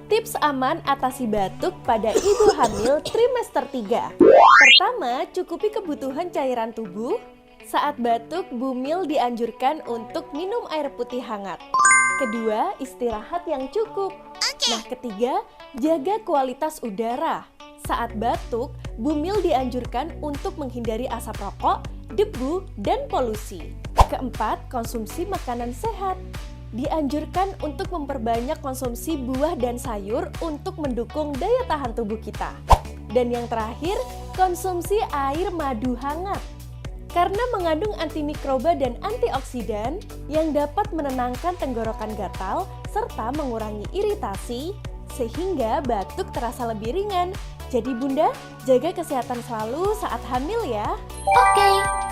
Tips aman atasi batuk pada ibu hamil trimester 3. Pertama, cukupi kebutuhan cairan tubuh. Saat batuk, Bumil dianjurkan untuk minum air putih hangat. Kedua, istirahat yang cukup. Nah, ketiga, jaga kualitas udara. Saat batuk, Bumil dianjurkan untuk menghindari asap rokok, debu, dan polusi. Keempat, konsumsi makanan sehat. Dianjurkan untuk memperbanyak konsumsi buah dan sayur untuk mendukung daya tahan tubuh kita. Dan yang terakhir, konsumsi air madu hangat. Karena mengandung antimikroba dan antioksidan yang dapat menenangkan tenggorokan gatal serta mengurangi iritasi, sehingga batuk terasa lebih ringan. Jadi Bunda, jaga kesehatan selalu saat hamil ya. Oke.